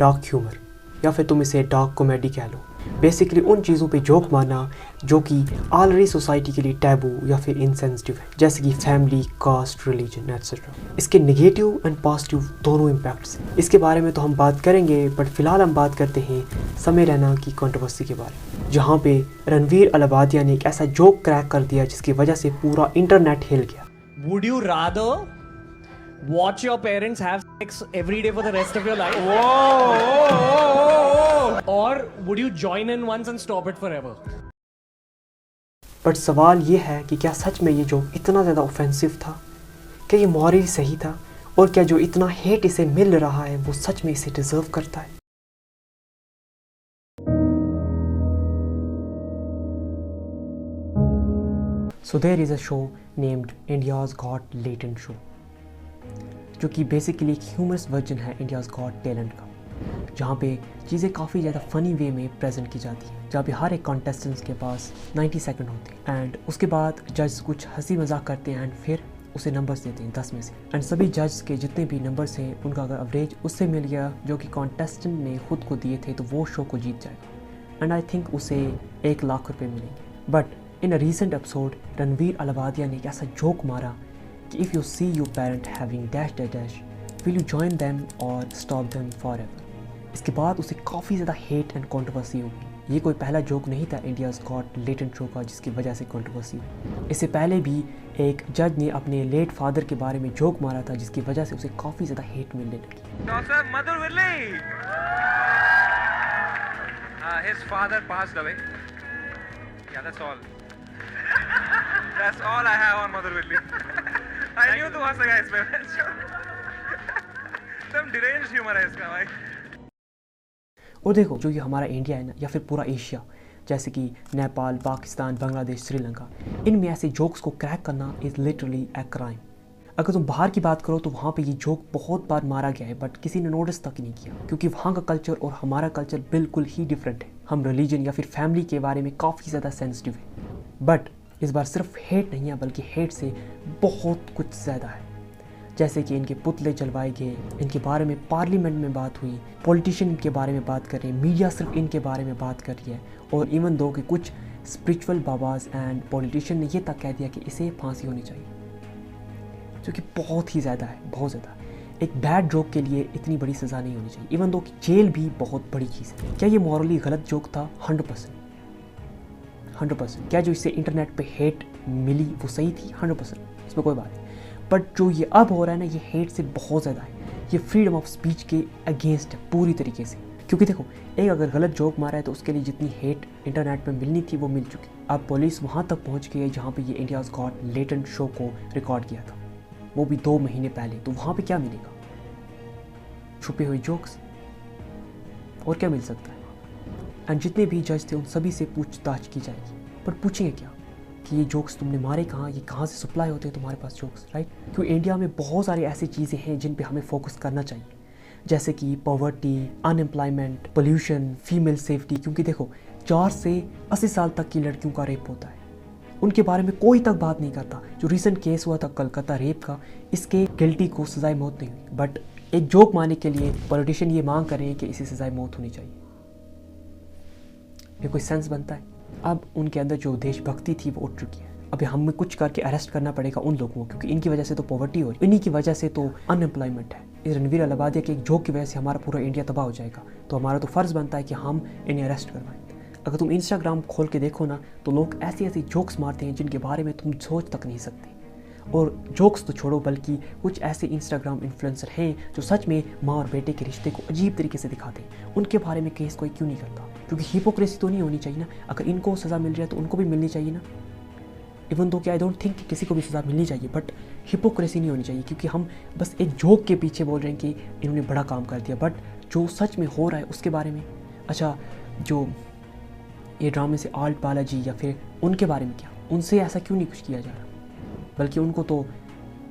Dark humour या फिर तुम इसे डार्क कॉमेडी कह लो। बेसिकली उन चीज़ों पे जोक मारना जो कि ऑलरेडी सोसाइटी के लिए टैबू या फिर इनसेंसिटिव है, जैसे कि फैमिली, कास्ट, रिलीजन एटसेट्रा। इसके नेगेटिव एंड पॉजिटिव दोनों इम्पैक्ट्स हैं। इसके बारे में तो हम बात करेंगे, बट फिलहाल हम बात करते हैं समय रैना की कंट्रोवर्सी के बारे में, जहाँ पे रणवीर अलाबादिया ने एक ऐसा जोक क्रैक कर दिया जिसकी वजह से पूरा इंटरनेट हिल गया। Would you rather watch your parents have sex every day for the rest of your life? Or would you join in once and stop it forever? But सवाल ये है कि क्या सच में ये जोक इतना ज़्यादा ऑफेंसिव था? क्या ये मॉरली सही था? और क्या जो इतना हेट इसे मिल रहा है वो सच में इसे डिजर्व करता है? So there is a show named India's Got Talent Show, जो कि बेसिकली एक ह्यूमरस वर्जन है इंडियाज़ गॉट टैलेंट का, जहाँ पे चीज़ें काफ़ी ज़्यादा फ़नी वे में प्रेजेंट की जाती है, जहाँ पे हर एक कॉन्टेस्टेंट्स के पास 90 सेकंड होते हैं एंड उसके बाद जज कुछ हंसी मजाक करते हैं एंड फिर उसे नंबर्स देते हैं 10 में से, एंड सभी जज के जितने भी नंबर्स हैं उनका अगर एवरेज उससे मिल गया जो कि कॉन्टेस्टेंट ने खुद को दिए थे तो वो शो को जीत जाएगा एंड आई थिंक उसे 1 लाख रुपये मिलेंगे। But in a recent episode Ranveer Allahbadia ने एक ऐसा जोक मारा कि if you see your parent having dash dash dash will you join them और स्टॉप देम फॉर एवर। इसके बाद उसे काफ़ी ज़्यादा हेट एंड कंट्रोवर्सी होगी। ये कोई पहला जोक नहीं था इंडियाज़ गॉट टैलेंट शो का जिसकी वजह से कंट्रोवर्सी हुई। इससे पहले भी एक जज ने अपने लेट फादर के बारे में जोक मारा था जिसकी वजह से उसे काफ़ी ज़्यादा हेट मिलने लगी। Dr. Madhur Willi. His father passed away. Yeah, that's all. That's all I have on Madhur Willi. I knew to हंसेगा इसमें। एकदम deranged humor है इसका भाई। और देखो जो ये हमारा इंडिया है ना या फिर पूरा एशिया, जैसे कि नेपाल, पाकिस्तान, बांग्लादेश, श्रीलंका, इनमें ऐसे जोक्स को क्रैक करना इज़ लिटरली ए क्राइम। अगर तुम बाहर की बात करो तो वहाँ पे ये जोक बहुत बार मारा गया है बट किसी ने नोटिस तक नहीं किया, क्योंकि वहाँ का कल्चर और हमारा कल्चर बिल्कुल ही डिफरेंट है। हम रिलीजन या फिर फैमिली के बारे में काफ़ी ज़्यादा सेंसिटिव है। बट इस बार सिर्फ हेट नहीं है बल्कि हेट से बहुत कुछ ज़्यादा है, जैसे कि इनके पुतले जलवाए गए, इनके बारे में पार्लियामेंट में बात हुई, पॉलिटिशियन के बारे में बात कर रहे हैं, मीडिया सिर्फ इनके बारे में बात कर रही है, और इवन दो कि कुछ स्पिरिचुअल बाबाज एंड पॉलिटिशियन ने ये तक कह दिया कि इसे फांसी होनी चाहिए, जो कि बहुत ही ज़्यादा है, बहुत ज़्यादा। एक बैड जोक के लिए इतनी बड़ी सज़ा नहीं होनी चाहिए, इवन दो कि जेल भी बहुत बड़ी चीज़ है। क्या ये मॉरली गलत जोक था? 100%। क्या जो इससे इंटरनेट पे हेट मिली वो सही थी? 100%, इसमें कोई बात नहीं। बट जो ये अब हो रहा है ना, ये हेट से बहुत ज़्यादा है, ये फ्रीडम ऑफ स्पीच के अगेंस्ट है पूरी तरीके से। क्योंकि देखो, एक अगर गलत जोक मारा है तो उसके लिए जितनी हेट इंटरनेट पे मिलनी थी वो मिल चुकी। अब पुलिस वहाँ तक पहुँच गई है जहाँ पे ये इंडियाज़ गॉट टैलेंट शो को रिकॉर्ड किया था, वो भी 2 महीने पहले। तो वहाँ पे क्या मिलेगा? छुपे हुए जोक्स, और क्या मिल सकता है? एंड जितने भी जज थे उन सभी से पूछताछ की जाएगी, पर पूछेंगे क्या कि ये जोक्स तुमने मारे कहाँ, ये कहाँ से सप्लाई होते हैं तुम्हारे पास जोक्स, राइट? क्योंकि इंडिया में बहुत सारी ऐसी चीज़ें हैं जिन पे हमें फोकस करना चाहिए, जैसे कि poverty, unemployment, pollution, female safety. क्योंकि देखो, 4 से 80 साल तक की लड़कियों का रेप होता है, उनके बारे में कोई तक बात नहीं करता। जो रिसेंट केस हुआ था कलकत्ता रेप का, इसके गिल्टी को सजाए मौत नहीं हुई, बट एक जोक मारने के लिए पॉलिटिशियन ये मांग कर रहे हैं कि इसे सजाए मौत होनी चाहिए। ये कोई सेंस बनता है? अब उनके अंदर जो देशभक्ति थी वो उठ चुकी है। अभी हमें कुछ करके अरेस्ट करना पड़ेगा उन लोगों को, क्योंकि इनकी वजह से तो पॉवर्टी हो रही है, इन्हीं की वजह से तो अनएम्प्लॉयमेंट है। इस रणवीर अलाबादिया के एक जोक की वजह से हमारा पूरा इंडिया तबाह हो जाएगा, तो हमारा तो फ़र्ज़ बनता है कि हम इन्हें अरेस्ट करवाएं। अगर तुम इंस्टाग्राम खोल के देखो ना, तो लोग ऐसी ऐसी जोक्स मारते हैं जिनके बारे में तुम सोच तक नहीं सकते। और जोक्स तो छोड़ो, बल्कि कुछ ऐसे इंस्टाग्राम इन्फ्लुएंसर हैं जो सच में माँ और बेटे के रिश्ते को अजीब तरीके से दिखाते हैं। उनके बारे में केस कोई क्यों नहीं करता? क्योंकि हिपोक्रेसी तो नहीं होनी चाहिए ना। अगर इनको सज़ा मिल रही है तो उनको भी मिलनी चाहिए ना। इवन दो कि आई डोंट थिंक कि किसी को भी सज़ा मिलनी चाहिए, बट हिपोक्रेसी नहीं होनी चाहिए, क्योंकि हम बस एक जोक के पीछे बोल रहे हैं कि इन्होंने बड़ा काम कर दिया, बट जो सच में हो रहा है उसके बारे में। अच्छा, जो ये ड्रामे से आल्ट बालाजी या फिर उनके बारे में क्या, उनसे ऐसा क्यों नहीं कुछ किया जा रहा, बल्कि उनको तो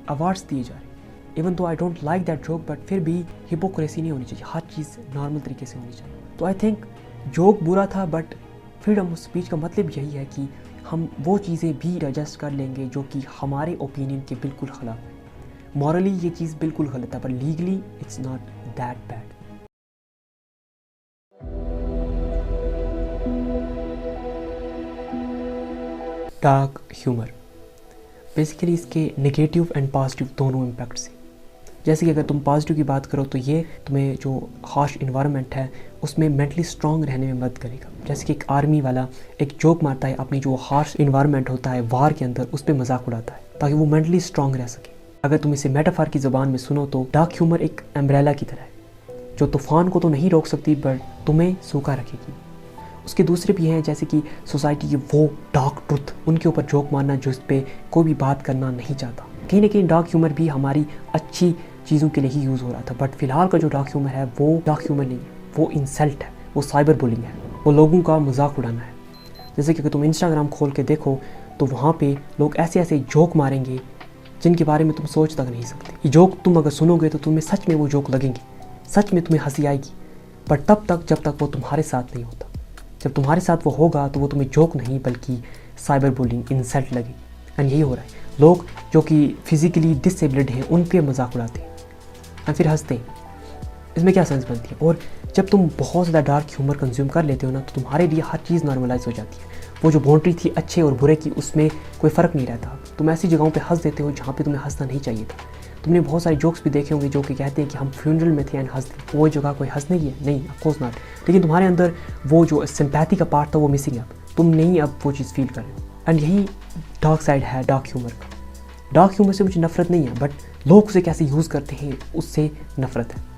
अवार्ड्स दिए जा रहे हैं। Even though I don't like that joke, but फिर भी हिपोक्रेसी नहीं होनी चाहिए, हर चीज़ नॉर्मल तरीके से होनी चाहिए। तो आई थिंक जोक बुरा था, बट फ्रीडम ऑफ स्पीच का मतलब यही है कि हम वो चीज़ें भी एडजस्ट कर लेंगे जो कि हमारे ओपिनियन के बिल्कुल खिलाफ है। मॉरली ये चीज़ बिल्कुल गलत है, पर legally it's not that bad. Dark humour basically इसके नेगेटिव एंड पॉजिटिव दोनों इम्पैक्ट्स हैं। जैसे कि अगर तुम पॉजिटिव की बात करो तो ये तुम्हें जो हार्श इन्वायरमेंट है उसमें मेंटली स्ट्रांग रहने में मदद करेगा। जैसे कि एक आर्मी वाला एक जोक मारता है, अपनी जो हार्श इन्वायरमेंट होता है वार के अंदर उस पर मजाक उड़ाता है ताकि वो मेंटली स्ट्रांग रह सके। अगर तुम इसे मेटाफर की ज़बान में सुनो तो डार्क ह्यूमर एक अम्ब्रेला की तरह है जो तूफ़ान को तो नहीं रोक सकती बट तुम्हें सूखा रखेगी। उसके दूसरे भी हैं जैसे कि सोसाइटी की वो डार्क ट्रुथ, उनके ऊपर जोक मारना जो इस पर कोई भी बात करना नहीं चाहता। कहीं ना कहीं डार्क ह्यूमर भी हमारी अच्छी चीज़ों के लिए ही यूज़ हो रहा था, बट फिलहाल का जो डार्क ह्यूमर है वो डार्क ह्यूमर नहीं है, वो इंसल्ट है, वो साइबर बुलिंग है, वो लोगों का मजाक उड़ाना है। जैसे कि अगर तुम इंस्टाग्राम खोल के देखो तो वहाँ पे लोग ऐसे ऐसे जोक मारेंगे जिनके बारे में तुम सोच तक नहीं सकते। ये जोक तुम अगर सुनोगे तो तुम्हें सच में वो जोक लगेंगे, सच में तुम्हें हंसी आएगी, पर तब तक जब तक वो तुम्हारे साथ नहीं होता। जब तुम्हारे साथ वो होगा तो वो तुम्हें जोक नहीं बल्कि साइबर बुलिंग, इंसल्ट लगेगी। एंड यही हो रहा है, लोग जो कि फिजिकली डिसेबल्ड हैं उन पे मजाक उड़ाते हैं और फिर हंसते हैं। इसमें क्या सेंस बनती है? और जब तुम बहुत ज़्यादा डार्क ह्यूमर कंज्यूम कर लेते हो ना तो तुम्हारे लिए हर चीज़ नॉर्मलाइज हो जाती है। वो जो बाउंड्री थी अच्छे और बुरे की उसमें कोई फ़र्क नहीं रहता। तुम ऐसी जगहों पे हंस देते हो जहाँ पे तुम्हें हंसना नहीं चाहिए था। तुमने बहुत सारे जोक्स भी देखे होंगे जो कि कहते हैं कि हम फ्यूनरल में थे एंड हंसते, वो जगह कोई हंसने की है नहीं, ऑफ कोर्स नॉट। लेकिन तुम्हारे अंदर वो जो सिंपैथी का पार्ट था वो मिसिंग है, तुम नहीं अब वो चीज़ फील कर रहे हो। एंड यही डार्क साइड है डार्क ह्यूमर का। डार्क ह्यूमर से मुझे नफरत नहीं है बट लोग उसे कैसे यूज़ करते हैं उससे नफरत है।